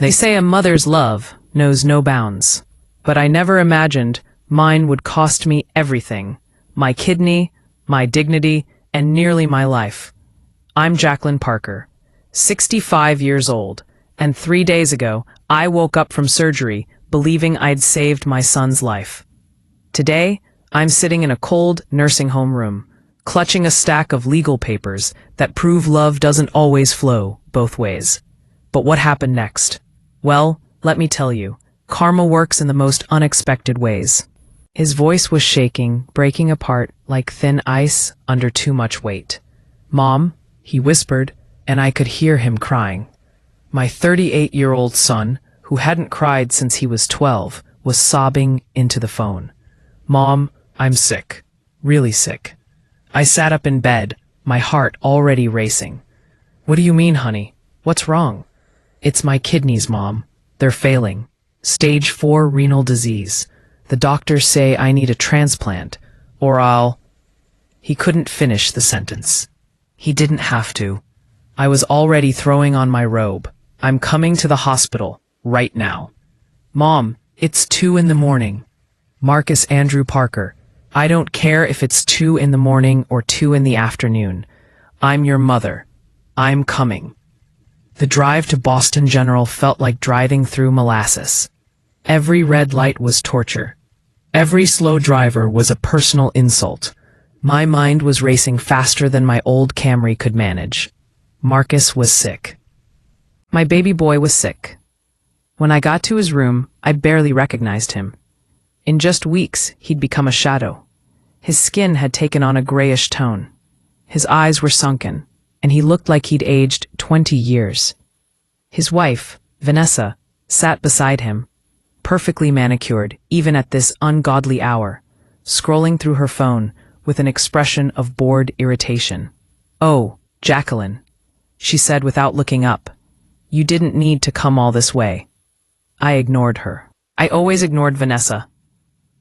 They say a mother's love knows no bounds, but I never imagined mine would cost me everything. My kidney, my dignity, and nearly my life. I'm Jacqueline Parker, 65 years old, and 3 days ago, I woke up from surgery believing I'd saved my son's life. Today, I'm sitting in a cold nursing home room, clutching a stack of legal papers that prove love doesn't always flow both ways. But what happened next? Well, let me tell you, karma works in the most unexpected ways. His voice was shaking, breaking apart like thin ice under too much weight. "Mom," he whispered, and I could hear him crying. My 38-year-old son, who hadn't cried since he was 12, was sobbing into the phone. "Mom, I'm sick. Really sick." I sat up in bed, my heart already racing. "What do you mean, honey? What's wrong?" "It's my kidneys, Mom. They're failing. Stage 4 renal disease. The doctors say I need a transplant, or I'll—" He couldn't finish the sentence. He didn't have to. I was already throwing on my robe. "I'm coming to the hospital, right now." "Mom, it's 2 in the morning. Marcus Andrew Parker, I don't care if it's 2 in the morning or 2 in the afternoon. I'm your mother. I'm coming." The drive to Boston General felt like driving through molasses. Every red light was torture. Every slow driver was a personal insult. My mind was racing faster than my old Camry could manage. Marcus was sick. My baby boy was sick. When I got to his room, I barely recognized him. In just weeks, he'd become a shadow. His skin had taken on a grayish tone. His eyes were sunken, and he looked like he'd aged 20 years. His wife, Vanessa, sat beside him, perfectly manicured even at this ungodly hour, scrolling through her phone with an expression of bored irritation. "Oh, Jacqueline," she said without looking up. "You didn't need to come all this way." I ignored her. I always ignored Vanessa.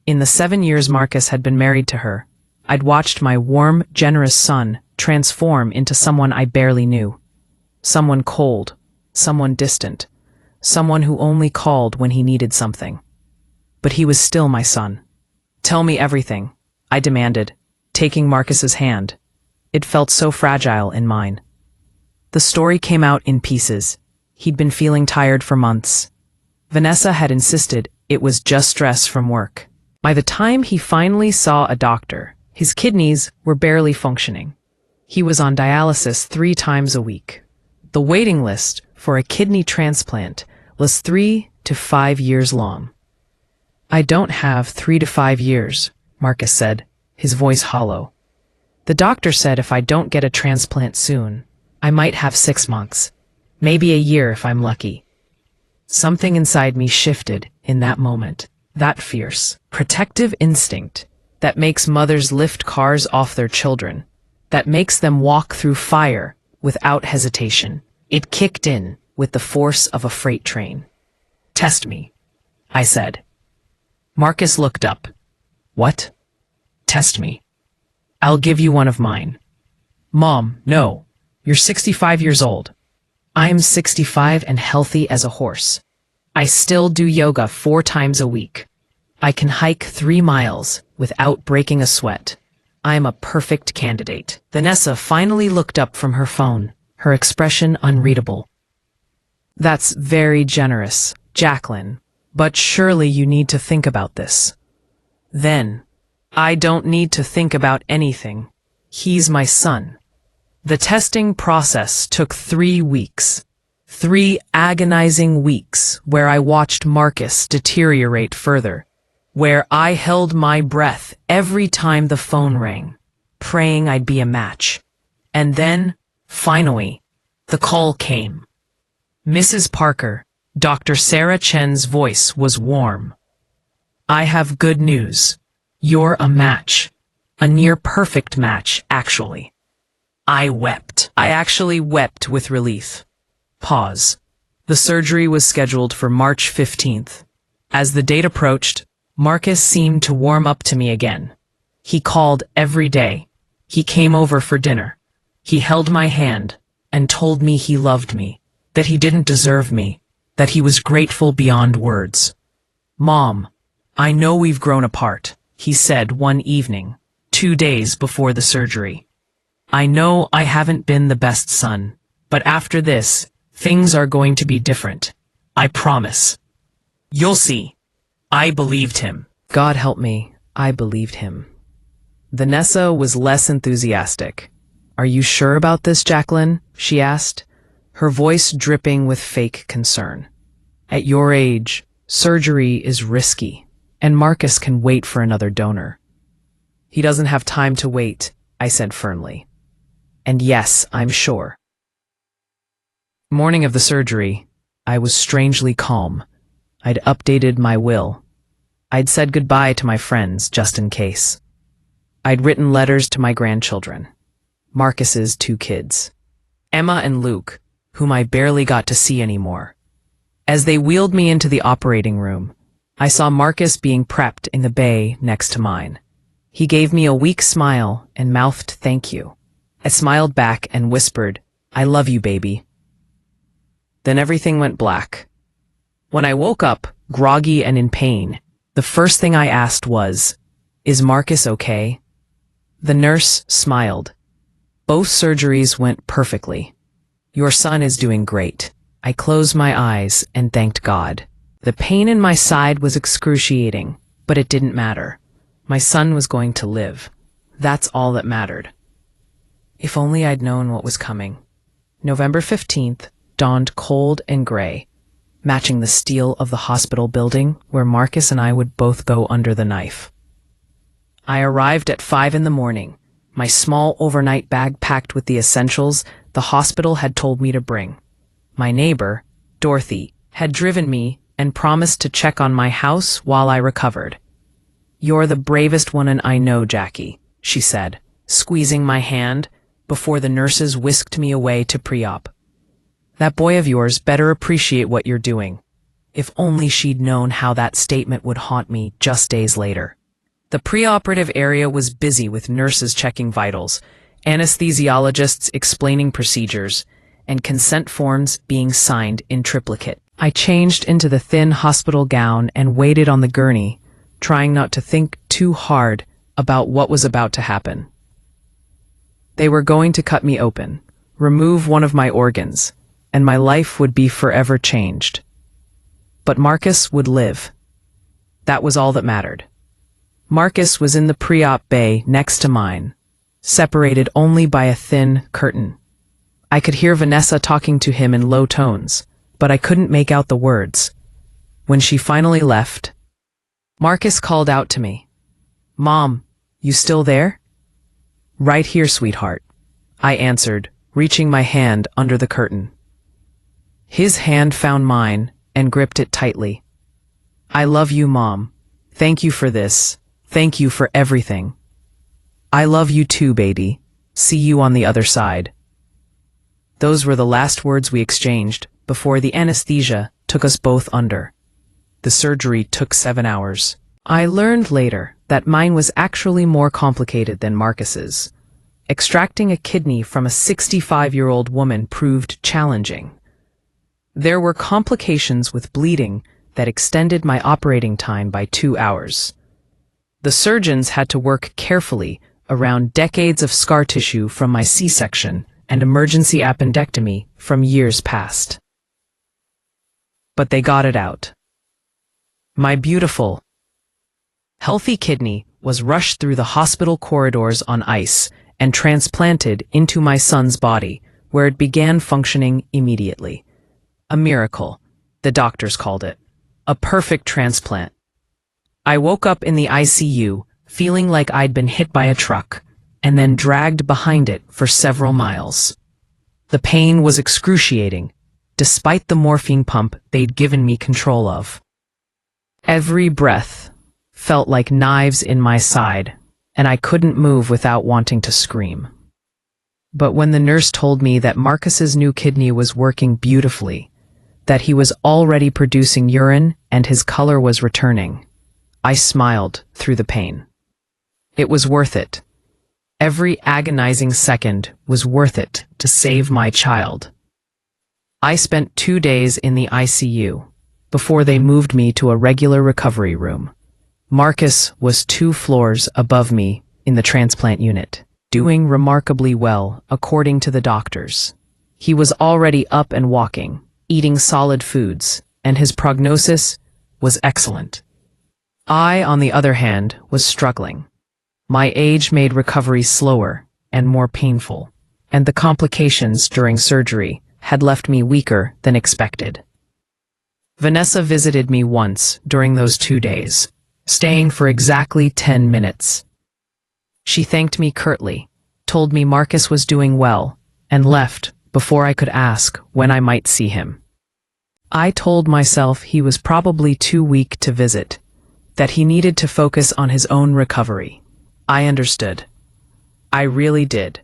In the 7 years Marcus had been married to her, I'd watched my warm, generous son transform into someone I barely knew. Someone cold, someone distant, someone who only called when he needed something. But he was still my son. "Tell me everything," I demanded, taking Marcus's hand. It felt so fragile in mine. The story came out in pieces. He'd been feeling tired for months. Vanessa had insisted it was just stress from work. By the time he finally saw a doctor, his kidneys were barely functioning. He was on dialysis 3 times a week. The waiting list for a kidney transplant was 3 to 5 years long. "I don't have 3 to 5 years, Marcus said, his voice hollow. "The doctor said if I don't get a transplant soon, I might have 6 months, maybe a year if I'm lucky." Something inside me shifted in that moment. That fierce, protective instinct that makes mothers lift cars off their children, that makes them walk through fire without hesitation. It kicked in with the force of a freight train. "Test me," I said. Marcus looked up. "What?" "Test me. I'll give you one of mine." "Mom, no. You're 65 years old." "I'm 65 and healthy as a horse. I still do yoga 4 times a week. I can hike 3 miles without breaking a sweat. I'm a perfect candidate." Vanessa finally looked up from her phone, her expression unreadable. "That's very generous, Jacqueline, but surely you need to think about this." Then, "I don't need to think about anything. He's my son." The testing process took 3 weeks. 3 agonizing weeks where I watched Marcus deteriorate further, where I held my breath every time the phone rang, praying I'd be a match. And then, finally, the call came. "Mrs. Parker," Dr. Sarah Chen's voice was warm. "I have good news. You're a match. A near-perfect match, actually." I wept. I actually wept with relief. Pause. The surgery was scheduled for March 15th. As the date approached, Marcus seemed to warm up to me again. He called every day. He came over for dinner. He held my hand and told me he loved me, that he didn't deserve me, that he was grateful beyond words. "Mom, I know we've grown apart," he said one evening, 2 days before the surgery. "I know I haven't been the best son, but after this, things are going to be different. I promise. You'll see." I believed him. God help me, I believed him. Vanessa was less enthusiastic. "Are you sure about this, Jacqueline?" she asked, her voice dripping with fake concern. "At your age, surgery is risky, and Marcus can wait for another donor." "He doesn't have time to wait," I said firmly. "And yes, I'm sure." Morning of the surgery, I was strangely calm. I'd updated my will. I'd said goodbye to my friends just in case. I'd written letters to my grandchildren, Marcus's 2 kids, Emma and Luke, whom I barely got to see anymore. As they wheeled me into the operating room, I saw Marcus being prepped in the bay next to mine. He gave me a weak smile and mouthed thank you. I smiled back and whispered, "I love you, baby." Then everything went black. When I woke up, groggy and in pain, the first thing I asked was, "Is Marcus okay?" The nurse smiled. "Both surgeries went perfectly. Your son is doing great." I closed my eyes and thanked God. The pain in my side was excruciating, but it didn't matter. My son was going to live. That's all that mattered. If only I'd known what was coming. November 15th dawned cold and gray, matching the steel of the hospital building where Marcus and I would both go under the knife. I arrived at 5 in the morning, my small overnight bag packed with the essentials the hospital had told me to bring. My neighbor, Dorothy, had driven me and promised to check on my house while I recovered. "You're the bravest woman I know, Jackie," she said, squeezing my hand before the nurses whisked me away to pre-op. "That boy of yours better appreciate what you're doing." If only she'd known how that statement would haunt me just days later. The preoperative area was busy with nurses checking vitals, anesthesiologists explaining procedures, and consent forms being signed in triplicate. I changed into the thin hospital gown and waited on the gurney, trying not to think too hard about what was about to happen. They were going to cut me open, remove one of my organs, and my life would be forever changed. But Marcus would live. That was all that mattered. Marcus was in the pre-op bay next to mine, separated only by a thin curtain. I could hear Vanessa talking to him in low tones, but I couldn't make out the words. When she finally left, Marcus called out to me, "Mom, you still there?" "Right here, sweetheart," I answered, reaching my hand under the curtain. His hand found mine and gripped it tightly. "I love you, Mom. Thank you for this. Thank you for everything." "I love you too, baby. See you on the other side." Those were the last words we exchanged before the anesthesia took us both under. The surgery took 7 hours. I learned later that mine was actually more complicated than Marcus's. Extracting a kidney from a 65-year-old woman proved challenging. There were complications with bleeding that extended my operating time by 2 hours. The surgeons had to work carefully around decades of scar tissue from my C-section and emergency appendectomy from years past. But they got it out. My beautiful, healthy kidney was rushed through the hospital corridors on ice and transplanted into my son's body, where it began functioning immediately. A miracle, the doctors called it. A perfect transplant. I woke up in the ICU, feeling like I'd been hit by a truck, and then dragged behind it for several miles. The pain was excruciating, despite the morphine pump they'd given me control of. Every breath felt like knives in my side, and I couldn't move without wanting to scream. But when the nurse told me that Marcus's new kidney was working beautifully, that he was already producing urine and his color was returning, I smiled through the pain. It was worth it. Every agonizing second was worth it to save my child. I spent 2 days in the ICU before they moved me to a regular recovery room. Marcus was 2 floors above me in the transplant unit, doing remarkably well according to the doctors. He was already up and walking, eating solid foods, and his prognosis was excellent. I, on the other hand, was struggling. My age made recovery slower and more painful, and the complications during surgery had left me weaker than expected. Vanessa visited me once during those 2 days, staying for exactly 10 minutes. She thanked me curtly, told me Marcus was doing well, and left before I could ask when I might see him. I told myself he was probably too weak to visit, that he needed to focus on his own recovery. I understood. I really did.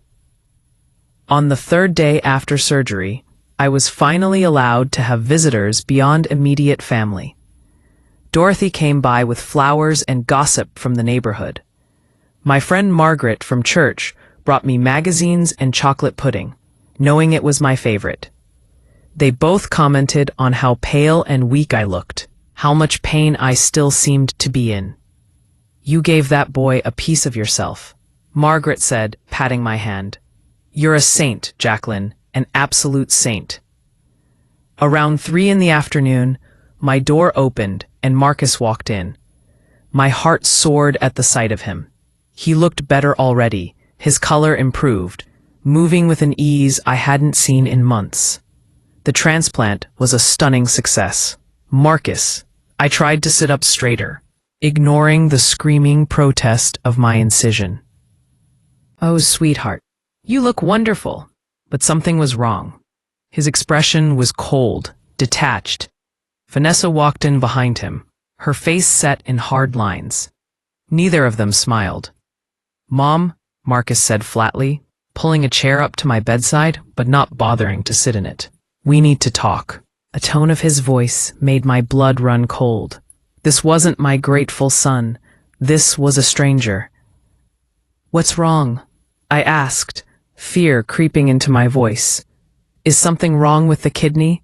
On the 3rd day after surgery, I was finally allowed to have visitors beyond immediate family. Dorothy came by with flowers and gossip from the neighborhood. My friend Margaret from church brought me magazines and chocolate pudding, knowing it was my favorite. They both commented on how pale and weak I looked, how much pain I still seemed to be in. "You gave that boy a piece of yourself," Margaret said, patting my hand. "You're a saint, Jacqueline, an absolute saint." Around 3 in the afternoon, my door opened and Marcus walked in. My heart soared at the sight of him. He looked better already, his color improved, moving with an ease I hadn't seen in months. The transplant was a stunning success. "Marcus," I tried to sit up straighter, ignoring the screaming protest of my incision. "Oh, sweetheart, you look wonderful." But something was wrong. His expression was cold, detached. Vanessa walked in behind him, her face set in hard lines. Neither of them smiled. "Mom," Marcus said flatly, pulling a chair up to my bedside but not bothering to sit in it. "We need to talk." A tone of his voice made my blood run cold. This wasn't my grateful son. This was a stranger. "What's wrong?" I asked, fear creeping into my voice. "Is something wrong with the kidney?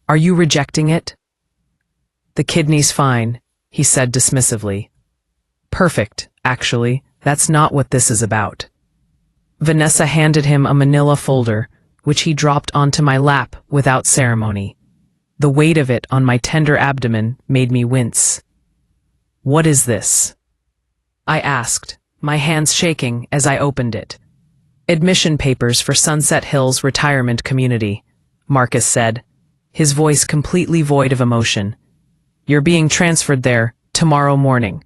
Are you rejecting it?" "The kidney's fine," he said dismissively. "Perfect, actually. That's not what this is about." Vanessa handed him a manila folder, which he dropped onto my lap without ceremony. The weight of it on my tender abdomen made me wince. "What is this?" I asked, my hands shaking as I opened it. "Admission papers for Sunset Hills Retirement Community," Marcus said, his voice completely void of emotion. "You're being transferred there tomorrow morning."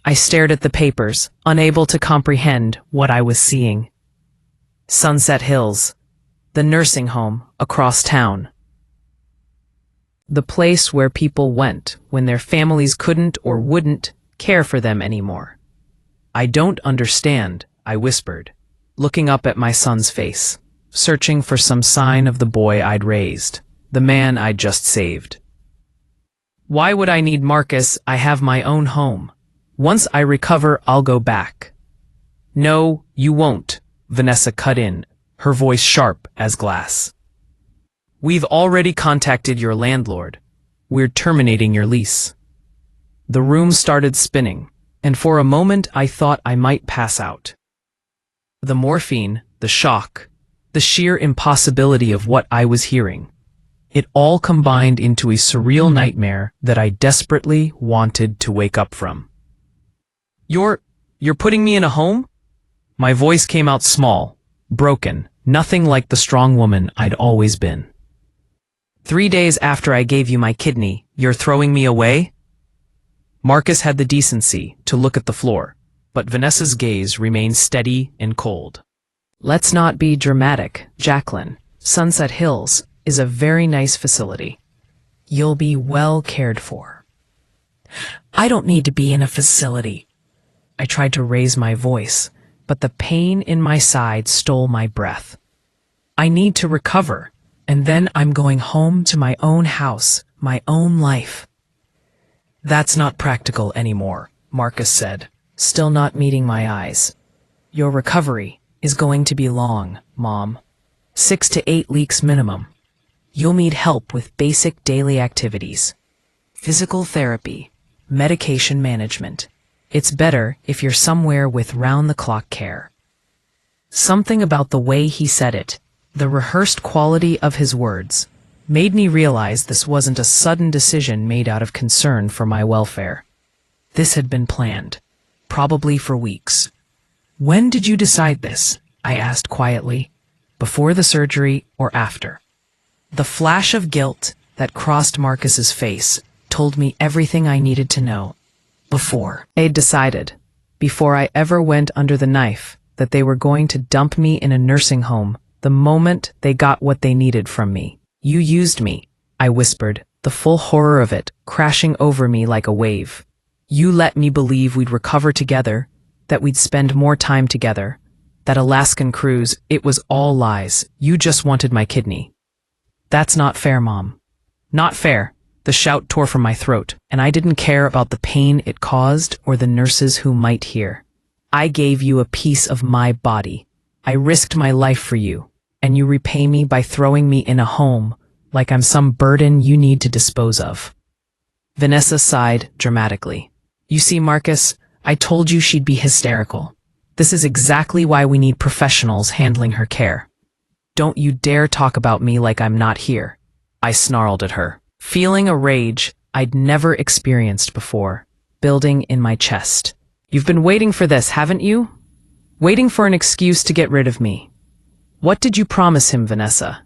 I stared at the papers, unable to comprehend what I was seeing. Sunset Hills, the nursing home across town. The place where people went when their families couldn't or wouldn't care for them anymore. "I don't understand," I whispered, looking up at my son's face, searching for some sign of the boy I'd raised, the man I'd just saved. "Why would I need Marcus? I have my own home. Once I recover, I'll go back." "No, you won't," Vanessa cut in, her voice sharp as glass. "We've already contacted your landlord. We're terminating your lease." The room started spinning, and for a moment I thought I might pass out. The morphine, the shock, the sheer impossibility of what I was hearing. It all combined into a surreal nightmare that I desperately wanted to wake up from. You're putting me in a home?" My voice came out small, broken, nothing like the strong woman I'd always been. 3 days after I gave you my kidney, you're throwing me away?" Marcus had the decency to look at the floor, but Vanessa's gaze remained steady and cold. "Let's not be dramatic, Jacqueline. Sunset Hills is a very nice facility. You'll be well cared for." "I don't need to be in a facility." I tried to raise my voice, but the pain in my side stole my breath. "I need to recover, and then I'm going home to my own house, my own life." "That's not practical anymore," Marcus said, still not meeting my eyes. "Your recovery is going to be long, Mom. 6 to 8 weeks minimum." You'll need help with basic daily activities. Physical therapy, medication management. It's better if you're somewhere with round-the-clock care. Something about the way he said it, the rehearsed quality of his words, made me realize this wasn't a sudden decision made out of concern for my welfare. This had been planned, probably for weeks. When did you decide this? I asked quietly. Before the surgery or after? The flash of guilt that crossed Marcus's face told me everything I needed to know. Before. They'd decided, before I ever went under the knife, that they were going to dump me in a nursing home the moment they got what they needed from me. You used me, I whispered, the full horror of it crashing over me like a wave. You let me believe we'd recover together, that we'd spend more time together. That Alaskan cruise, it was all lies. You just wanted my kidney. That's not fair, Mom. Not fair. The shout tore from my throat, and I didn't care about the pain it caused or the nurses who might hear. I gave you a piece of my body. I risked my life for you, and you repay me by throwing me in a home like I'm some burden you need to dispose of. Vanessa sighed dramatically. You see, Marcus, I told you she'd be hysterical. This is exactly why we need professionals handling her care. Don't you dare talk about me like I'm not here, I snarled at her, feeling a rage I'd never experienced before, building in my chest. You've been waiting for this, haven't you? Waiting for an excuse to get rid of me. What did you promise him, Vanessa?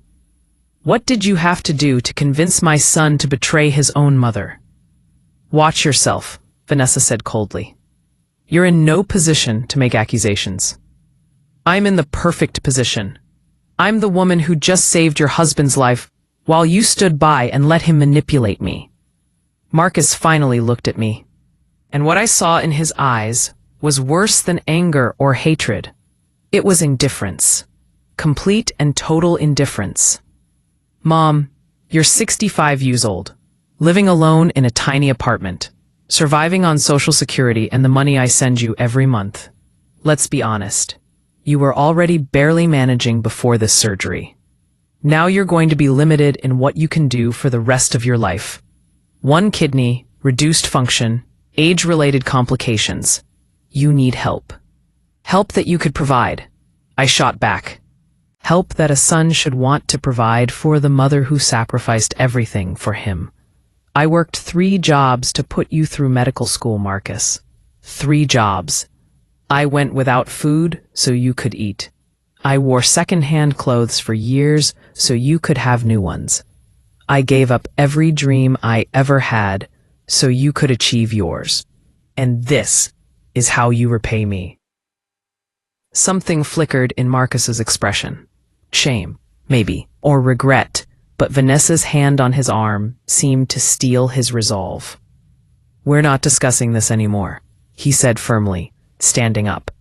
What did you have to do to convince my son to betray his own mother? Watch yourself, Vanessa said coldly. You're in no position to make accusations. I'm in the perfect position. I'm the woman who just saved your husband's life while you stood by and let him manipulate me. Marcus finally looked at me, and what I saw in his eyes was worse than anger or hatred. It was indifference. Complete and total indifference. Mom, you're 65 years old, living alone in a tiny apartment, surviving on Social Security and the money I send you every month. Let's be honest. You were already barely managing before this surgery. Now you're going to be limited in what you can do for the rest of your life. One kidney, reduced function, age-related complications. You need help. Help that you could provide. I shot back. Help that a son should want to provide for the mother who sacrificed everything for him. I worked 3 jobs to put you through medical school, Marcus. 3 jobs. I went without food so you could eat. I wore second-hand clothes for years so you could have new ones. I gave up every dream I ever had so you could achieve yours. And this is how you repay me. Something flickered in Marcus's expression. Shame, maybe, or regret. But Vanessa's hand on his arm seemed to steel his resolve. We're not discussing this anymore, he said firmly, standing up.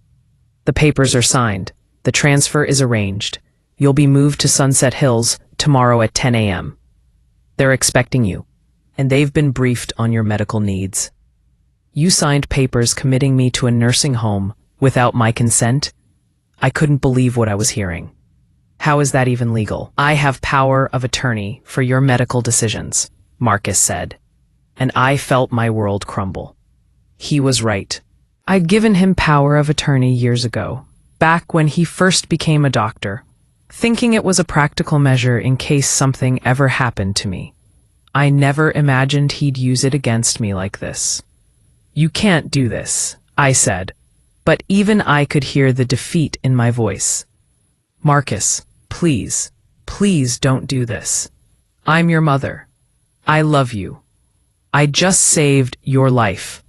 The papers are signed. The transfer is arranged. You'll be moved to Sunset Hills tomorrow at 10 a.m. They're expecting you, and they've been briefed on your medical needs. You signed papers committing me to a nursing home without my consent? I couldn't believe what I was hearing. How is that even legal? I have power of attorney for your medical decisions, Marcus said, and I felt my world crumble. He was right. I'd given him power of attorney years ago, back when he first became a doctor, thinking it was a practical measure in case something ever happened to me. I never imagined he'd use it against me like this. You can't do this, I said, but even I could hear the defeat in my voice. Marcus, please, please don't do this. I'm your mother. I love you. I just saved your life.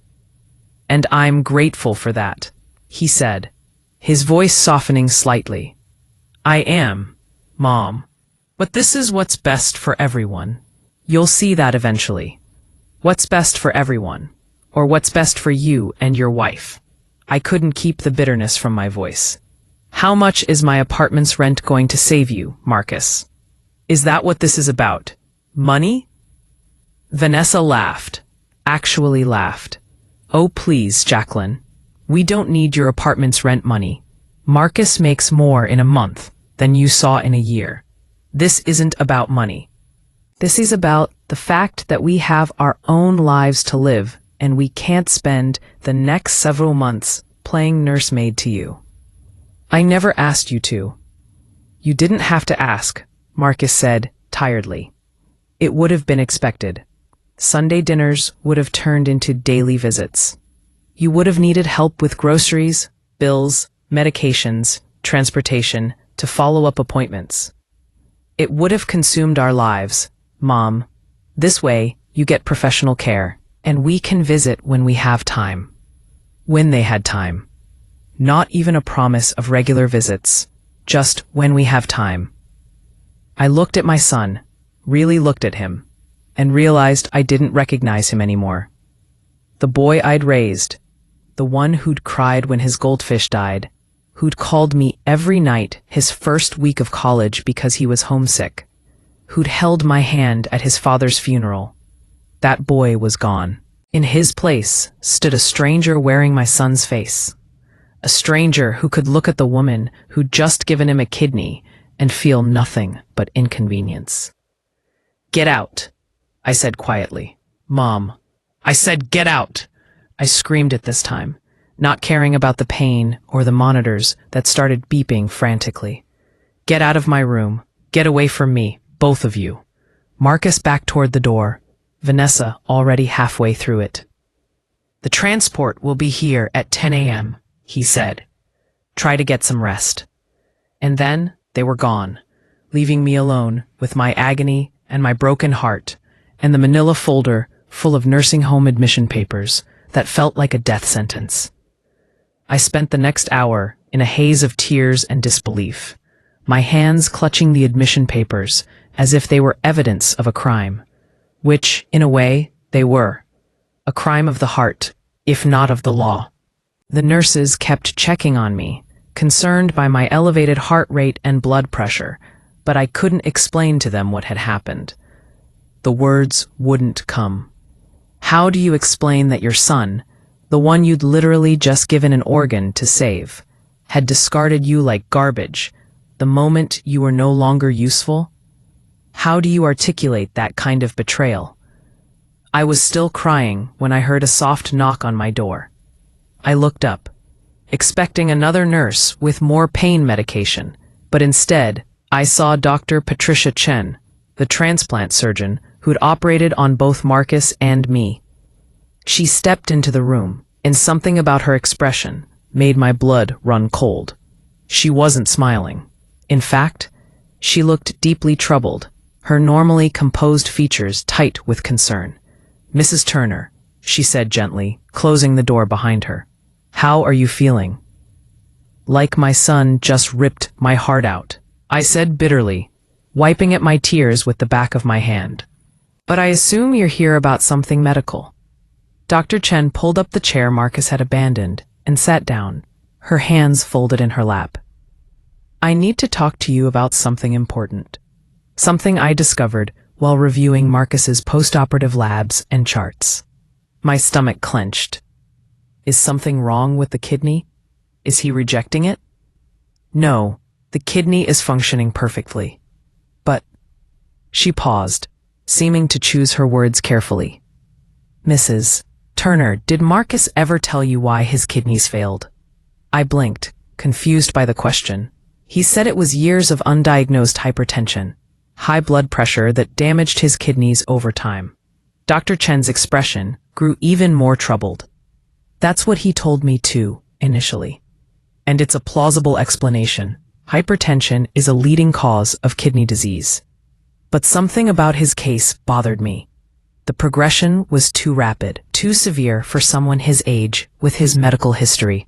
And I'm grateful for that, he said, his voice softening slightly. I am, Mom. But this is what's best for everyone. You'll see that eventually. What's best for everyone, or what's best for you and your wife. I couldn't keep the bitterness from my voice. How much is my apartment's rent going to save you, Marcus? Is that what this is about? Money? Vanessa laughed. Actually laughed. Oh, please, Jacqueline. We don't need your apartment's rent money. Marcus makes more in a month than you saw in a year. This isn't about money. This is about the fact that we have our own lives to live, and we can't spend the next several months playing nursemaid to you. I never asked you to. You didn't have to ask, Marcus said, tiredly. It would have been expected. Sunday dinners would have turned into daily visits. You would have needed help with groceries, bills, medications, transportation, to follow-up appointments. It would have consumed our lives, Mom. This way, you get professional care, and we can visit when we have time. When they had time. Not even a promise of regular visits, just when we have time. I looked at my son, really looked at him, and realized I didn't recognize him anymore. The boy I'd raised, the one who'd cried when his goldfish died, who'd called me every night his first week of college because he was homesick, who'd held my hand at his father's funeral. That boy was gone. In his place stood a stranger wearing my son's face. A stranger who could look at the woman who'd just given him a kidney and feel nothing but inconvenience. "Get out," I said quietly. "Mom." I said, "Get out!" I screamed it this time, not caring about the pain or the monitors that started beeping frantically. "Get out of my room. Get away from me, both of you." Marcus backed toward the door, Vanessa already halfway through it. "The transport will be here at 10 a.m., he said. "Try to get some rest." And then they were gone, leaving me alone with my agony and my broken heart and the manila folder full of nursing home admission papers that felt like a death sentence. I spent the next hour in a haze of tears and disbelief, my hands clutching the admission papers as if they were evidence of a crime, which, in a way, they were. A crime of the heart, if not of the law. The nurses kept checking on me, concerned by my elevated heart rate and blood pressure, but I couldn't explain to them what had happened. The words wouldn't come. How do you explain that your son, the one you'd literally just given an organ to save, had discarded you like garbage the moment you were no longer useful? How do you articulate that kind of betrayal? I was still crying when I heard a soft knock on my door. I looked up, expecting another nurse with more pain medication, but instead, I saw Dr. Patricia Chen, the transplant surgeon who'd operated on both Marcus and me. She stepped into the room, and something about her expression made my blood run cold. She wasn't smiling. In fact, she looked deeply troubled, her normally composed features tight with concern. "Mrs. Turner," she said gently, closing the door behind her. "How are you feeling?" "Like my son just ripped my heart out," I said bitterly, wiping at my tears with the back of my hand. "But I assume you're here about something medical." Dr. Chen pulled up the chair Marcus had abandoned and sat down, her hands folded in her lap. "I need to talk to you about something important. Something I discovered while reviewing Marcus's post-operative labs and charts." My stomach clenched. "Is something wrong with the kidney? Is he rejecting it?" "No, the kidney is functioning perfectly. But..." She paused, seeming to choose her words carefully. "Mrs. Turner, did Marcus ever tell you why his kidneys failed?" I blinked, confused by the question. He said it was years of undiagnosed hypertension, high blood pressure that damaged his kidneys over time. Dr. Chen's expression grew even more troubled. "That's what he told me too, initially. And it's a plausible explanation. Hypertension is a leading cause of kidney disease. But something about his case bothered me. The progression was too rapid, too severe for someone his age with his medical history.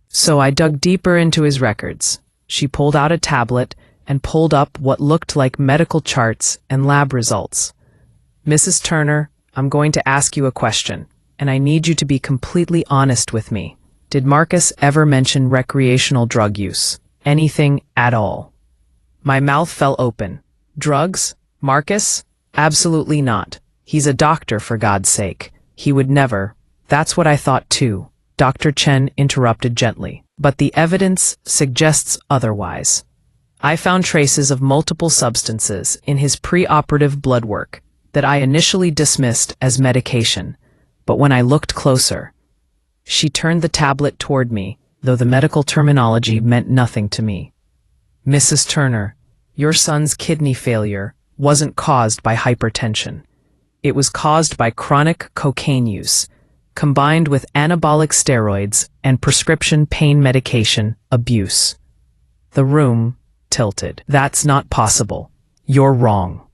So I dug deeper into his records." She pulled out a tablet and pulled up what looked like medical charts and lab results. "Mrs. Turner, I'm going to ask you a question, and I need you to be completely honest with me. Did Marcus ever mention recreational drug use? Anything at all?" My mouth fell open. "Drugs? Marcus? Absolutely not. He's a doctor, for God's sake. He would never." "That's what I thought too," Dr. Chen interrupted gently. "But the evidence suggests otherwise." I found traces of multiple substances in his preoperative blood work that I initially dismissed as medication, but when I looked closer, she turned the tablet toward me, though the medical terminology meant nothing to me. Mrs. Turner, your son's kidney failure wasn't caused by hypertension. It was caused by chronic cocaine use, combined with anabolic steroids and prescription pain medication abuse. The room tilted. That's not possible. You're wrong.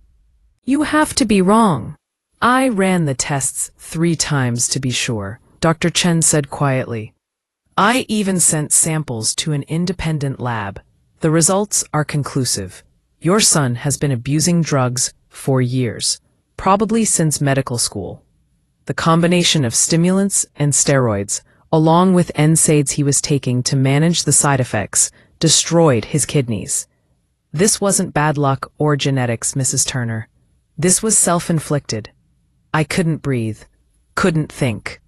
You have to be wrong. I ran the tests 3 times to be sure, Dr. Chen said quietly. I even sent samples to an independent lab. The results are conclusive. Your son has been abusing drugs for years, probably since medical school. The combination of stimulants and steroids, along with NSAIDs he was taking to manage the side effects, destroyed his kidneys. This wasn't bad luck or genetics, Mrs. Turner. This was self-inflicted. I couldn't breathe, couldn't think.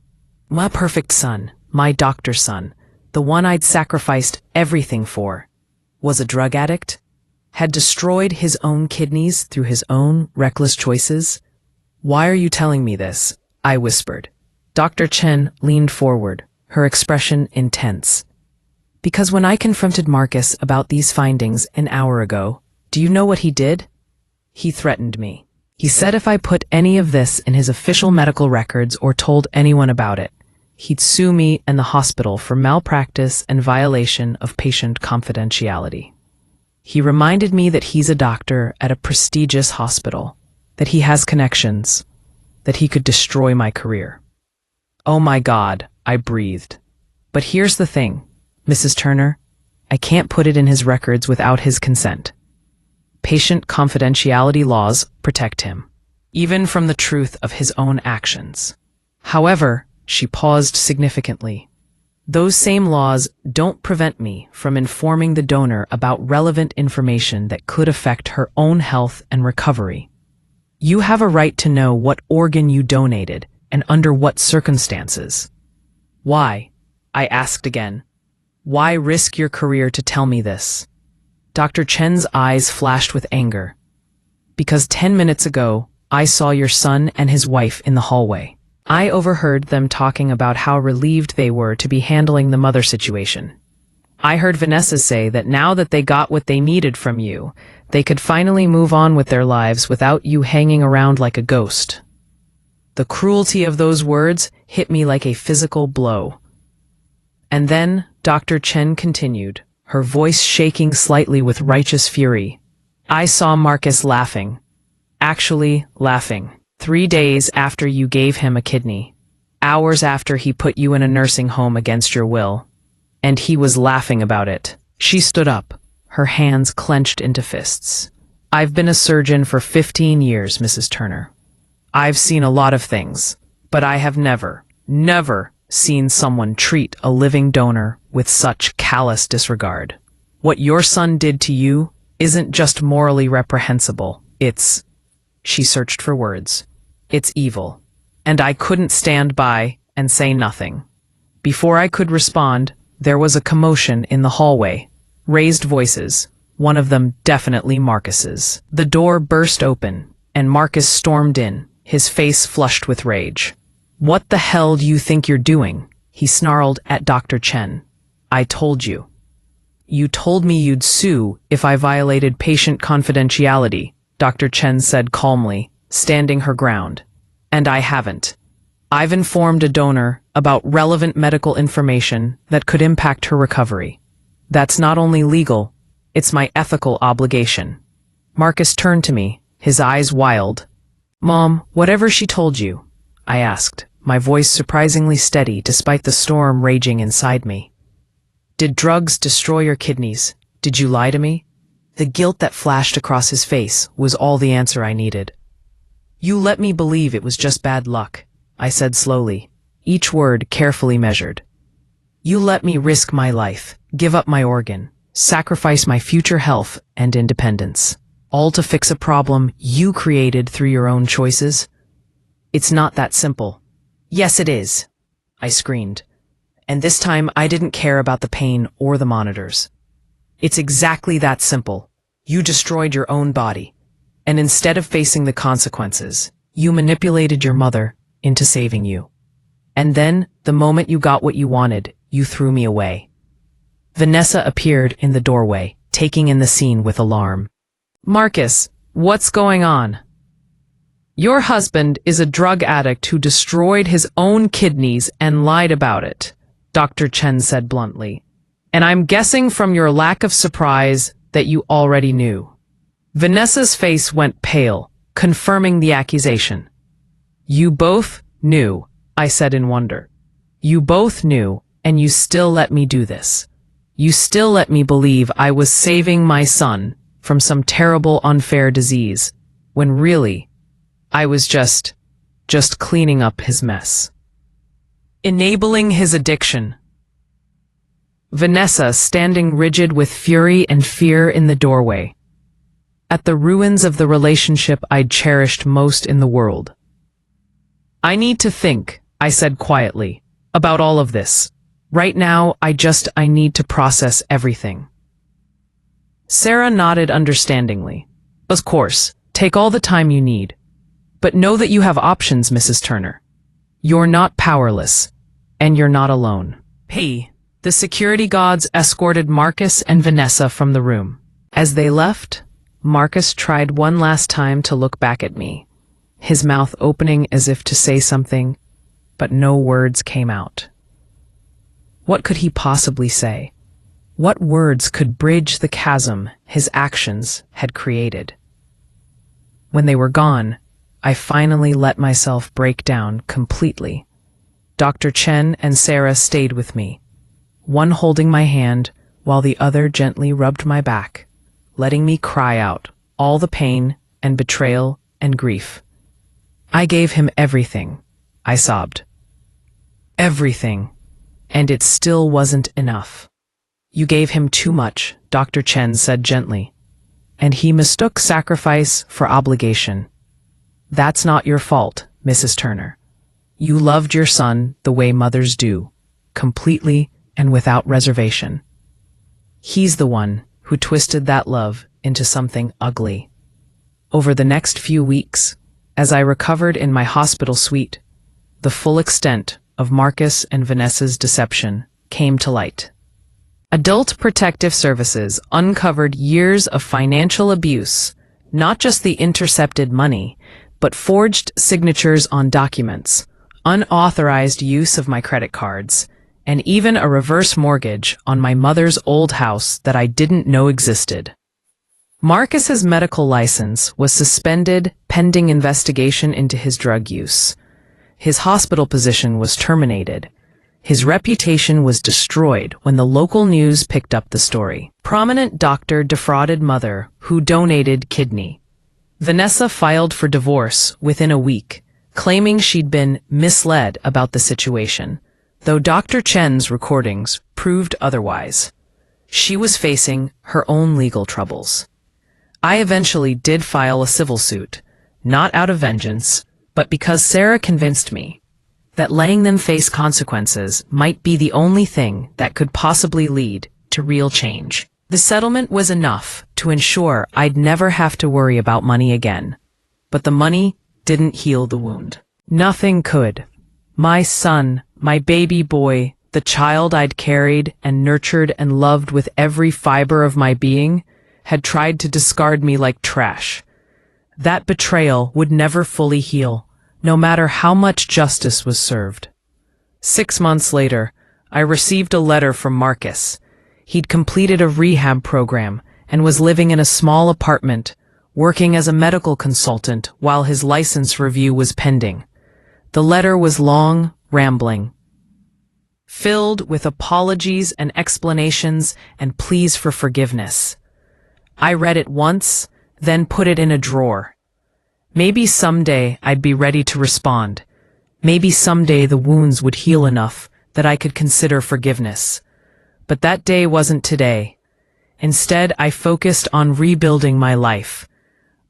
My perfect son, my doctor's son, the one I'd sacrificed everything for, was a drug addict, had destroyed his own kidneys through his own reckless choices. Why are you telling me this? I whispered. Dr. Chen leaned forward, her expression intense. Because when I confronted Marcus about these findings an hour ago, do you know what he did? He threatened me. He said if I put any of this in his official medical records or told anyone about it, he'd sue me and the hospital for malpractice and violation of patient confidentiality. He reminded me that he's a doctor at a prestigious hospital, that he has connections, that he could destroy my career. Oh my God, I breathed. But here's the thing, Mrs. Turner, I can't put it in his records without his consent. Patient confidentiality laws protect him, even from the truth of his own actions. However, she paused significantly. Those same laws don't prevent me from informing the donor about relevant information that could affect her own health and recovery. You have a right to know what organ you donated and under what circumstances. Why? I asked again. Why risk your career to tell me this? Dr. Chen's eyes flashed with anger. Because 10 minutes ago, I saw your son and his wife in the hallway. I overheard them talking about how relieved they were to be handling the mother situation. I heard Vanessa say that now that they got what they needed from you, they could finally move on with their lives without you hanging around like a ghost. The cruelty of those words hit me like a physical blow. And then Dr. Chen continued, her voice shaking slightly with righteous fury. I saw Marcus laughing. Actually laughing. 3 days after you gave him a kidney. Hours after he put you in a nursing home against your will. And he was laughing about it. She stood up, her hands clenched into fists. I've been a surgeon for 15 years, Mrs. Turner. I've seen a lot of things, but I have never seen someone treat a living donor with such callous disregard. What your son did to you isn't just morally reprehensible, it's... She searched for words. It's evil. And I couldn't stand by and say nothing. Before I could respond, there was a commotion in the hallway. Raised voices, one of them definitely Marcus's. The door burst open, and Marcus stormed in, his face flushed with rage. What the hell do you think you're doing? He snarled at Dr. Chen. I told you. You told me you'd sue if I violated patient confidentiality, Dr. Chen said calmly, standing her ground. And I haven't. I've informed a donor about relevant medical information that could impact her recovery. That's not only legal, it's my ethical obligation. Marcus turned to me, his eyes wild. Mom, whatever she told you, I asked, my voice surprisingly steady despite the storm raging inside me. Did drugs destroy your kidneys? Did you lie to me? The guilt that flashed across his face was all the answer I needed. You let me believe it was just bad luck, I said slowly, each word carefully measured. You let me risk my life, give up my organ, sacrifice my future health and independence, all to fix a problem you created through your own choices? It's not that simple. Yes, it is, I screamed. And this time I didn't care about the pain or the monitors. It's exactly that simple. You destroyed your own body, and instead of facing the consequences, you manipulated your mother into saving you. And then, the moment you got what you wanted, you threw me away." Vanessa appeared in the doorway, taking in the scene with alarm. "Marcus, what's going on?" "Your husband is a drug addict who destroyed his own kidneys and lied about it," Dr. Chen said bluntly. "And I'm guessing from your lack of surprise that you already knew." Vanessa's face went pale, confirming the accusation. "You both knew," I said in wonder. "You both knew, and you still let me do this. You still let me believe I was saving my son from some terrible unfair disease, when really, I was just cleaning up his mess. Enabling his addiction." Vanessa standing rigid with fury and fear in the doorway, at the ruins of the relationship I'd cherished most in the world. "I need to think," I said quietly, "about all of this. Right now, I need to process everything." Sarah nodded understandingly. "Of course, take all the time you need. But know that you have options, Mrs. Turner. You're not powerless, and you're not alone." The security guards escorted Marcus and Vanessa from the room. As they left, Marcus tried one last time to look back at me, his mouth opening as if to say something, but no words came out. What could he possibly say? What words could bridge the chasm his actions had created? When they were gone, I finally let myself break down completely. Dr. Chen and Sarah stayed with me, one holding my hand while the other gently rubbed my back, letting me cry out all the pain and betrayal and grief. "I gave him everything," I sobbed. "Everything, and it still wasn't enough." "You gave him too much," Dr. Chen said gently, "and he mistook sacrifice for obligation. That's not your fault, Mrs. Turner. You loved your son the way mothers do, completely and without reservation. He's the one who twisted that love into something ugly." Over the next few weeks, as I recovered in my hospital suite, the full extent of Marcus and Vanessa's deception came to light. Adult Protective Services uncovered years of financial abuse, not just the intercepted money, but forged signatures on documents, unauthorized use of my credit cards, and even a reverse mortgage on my mother's old house that I didn't know existed. Marcus's medical license was suspended pending investigation into his drug use. His hospital position was terminated. His reputation was destroyed when the local news picked up the story. Prominent doctor defrauded mother who donated kidney. Vanessa filed for divorce within a week, claiming she'd been misled about the situation, though Dr. Chen's recordings proved otherwise. She was facing her own legal troubles. I eventually did file a civil suit, not out of vengeance, but because Sarah convinced me that letting them face consequences might be the only thing that could possibly lead to real change. The settlement was enough to ensure I'd never have to worry about money again. But the money didn't heal the wound. Nothing could. My son, my baby boy, the child I'd carried and nurtured and loved with every fiber of my being, had tried to discard me like trash. That betrayal would never fully heal, no matter how much justice was served. 6 months later, I received a letter from Marcus. He'd completed a rehab program and was living in a small apartment, working as a medical consultant while his license review was pending. The letter was long, rambling, filled with apologies and explanations and pleas for forgiveness. I read it once, then put it in a drawer. Maybe someday I'd be ready to respond. Maybe someday the wounds would heal enough that I could consider forgiveness. But that day wasn't today. Instead, I focused on rebuilding my life.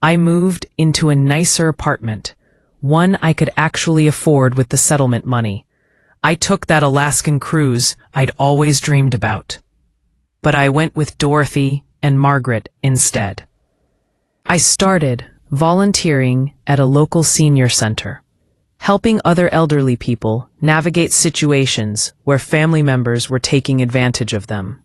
I moved into a nicer apartment, one I could actually afford with the settlement money. I took that Alaskan cruise I'd always dreamed about. But I went with Dorothy and Margaret instead. I started volunteering at a local senior center, helping other elderly people navigate situations where family members were taking advantage of them.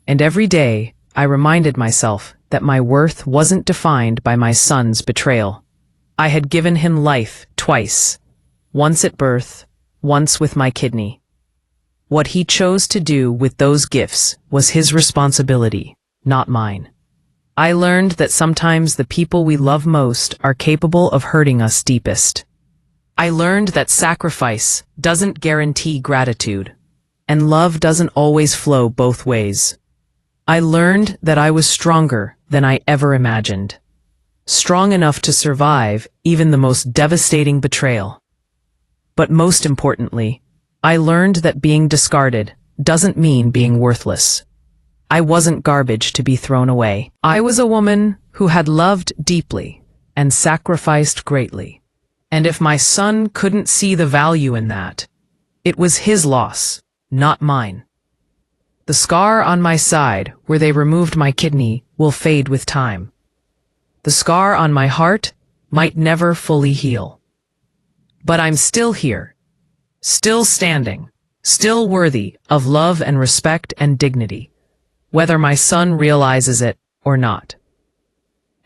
And every day, I reminded myself that my worth wasn't defined by my son's betrayal. I had given him life twice, once at birth, once with my kidney. What he chose to do with those gifts was his responsibility, not mine. I learned that sometimes the people we love most are capable of hurting us deepest. I learned that sacrifice doesn't guarantee gratitude, and love doesn't always flow both ways. I learned that I was stronger than I ever imagined. Strong enough to survive even the most devastating betrayal. But most importantly, I learned that being discarded doesn't mean being worthless. I wasn't garbage to be thrown away. I was a woman who had loved deeply and sacrificed greatly. And if my son couldn't see the value in that, it was his loss, not mine. The scar on my side where they removed my kidney will fade with time. The scar on my heart might never fully heal. But I'm still here, still standing, still worthy of love and respect and dignity, whether my son realizes it or not.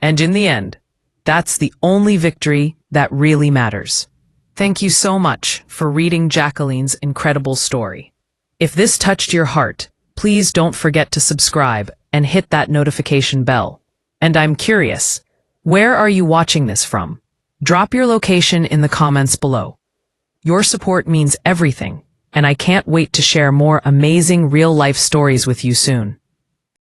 And in the end, that's the only victory that really matters. Thank you so much for reading Jacqueline's incredible story. If this touched your heart, please don't forget to subscribe and hit that notification bell. And I'm curious, where are you watching this from? Drop your location in the comments below. Your support means everything, and I can't wait to share more amazing real-life stories with you soon.